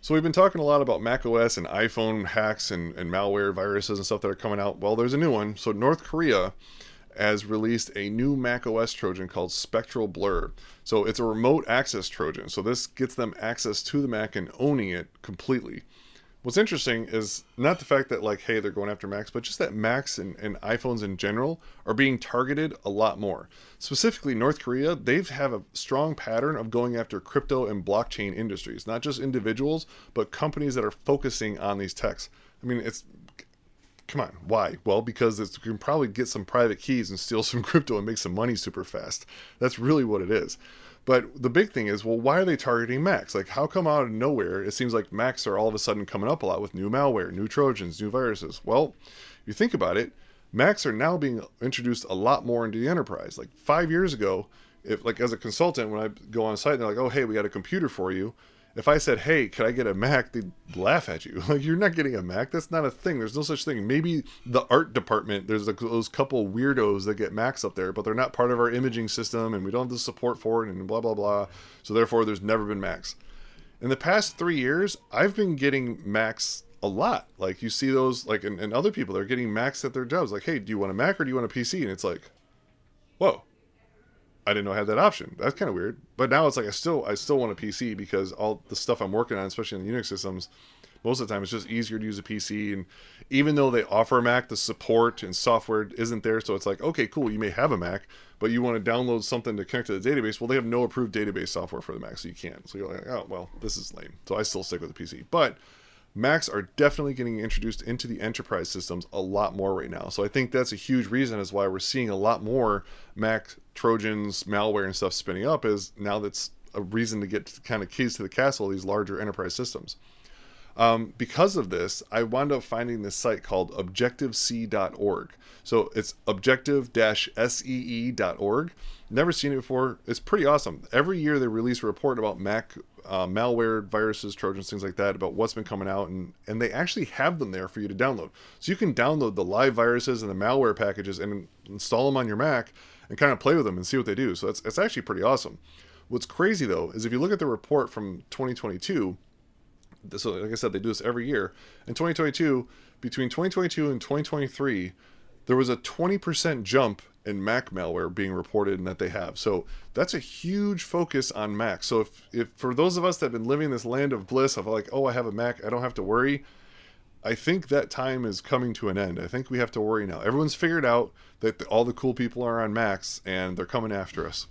So we've been talking a lot about macOS and iPhone hacks and malware viruses and stuff that are coming out. Well, there's a new one. So North Korea has released a new macOS Trojan called Spectral Blur. So it's a remote access Trojan. So this gets them access to the Mac and owning it completely. What's interesting is not the fact that, like, hey, they're going after Macs, but just that Macs and iPhones in general are being targeted a lot more. Specifically, North Korea, they have a strong pattern of going after crypto and blockchain industries, not just individuals, but companies that are focusing on these techs. I mean, it's come on, why? Well, because you can probably get some private keys and steal some crypto and make some money super fast. That's really what it is. But the big thing is, well, why are they targeting Macs? Like, how come out of nowhere it seems like Macs are all of a sudden coming up a lot with new malware, new Trojans, new viruses? Well, if you think about it, Macs are now being introduced a lot more into the enterprise. Like 5 years ago, if like as a consultant, when I go on site and they're like, oh, hey, we got a computer for you. If I said, hey, could I get a Mac? They'd laugh at you. Like, you're not getting a Mac. That's not a thing. There's no such thing. Maybe the art department, there's those couple weirdos that get Macs up there, but they're not part of our imaging system and we don't have the support for it and blah, blah, blah. So therefore, there's never been Macs. In the past 3 years, I've been getting Macs a lot. Like, you see those, like, and other people, they're getting Macs at their jobs. Like, hey, do you want a Mac or do you want a PC? And it's like, whoa. I didn't know I had that option. That's kind of weird. But now it's like I still want a PC because all the stuff I'm working on, especially in the Unix systems, most of the time it's just easier to use a PC. And even though they offer a Mac, the support and software isn't there. So it's like, okay, cool, you may have a Mac, but you want to download something to connect to the database. Well, they have no approved database software for the Mac, so you can't. So you're like, oh, well, this is lame. So I still stick with the PC. But Macs are definitely getting introduced into the enterprise systems a lot more right now. So I think that's a huge reason as why we're seeing a lot more Mac Trojans, malware, and stuff spinning up, is now that's a reason to get kind of keys to the castle of these larger enterprise systems. Because of this, I wound up finding this site called objectivec.org. So it's objective-see.org. Never seen it before. It's pretty awesome. Every year they release a report about Mac malware, viruses, Trojans, things like that, about what's been coming out, and they actually have them there for you to download. So you can download the live viruses and the malware packages and install them on your Mac and kind of play with them and see what they do. So it's actually pretty awesome. What's crazy, though, is if you look at the report from 2022, so like I said, they do this every year. In 2022, between 2022 and 2023, there was a 20% jump in Mac malware being reported and that they have. So that's a huge focus on Mac. So if for those of us that have been living this land of bliss of like, oh, I have a Mac, I don't have to worry, I think that time is coming to an end. I think we have to worry now. Everyone's figured out that all the cool people are on Macs and they're coming after us.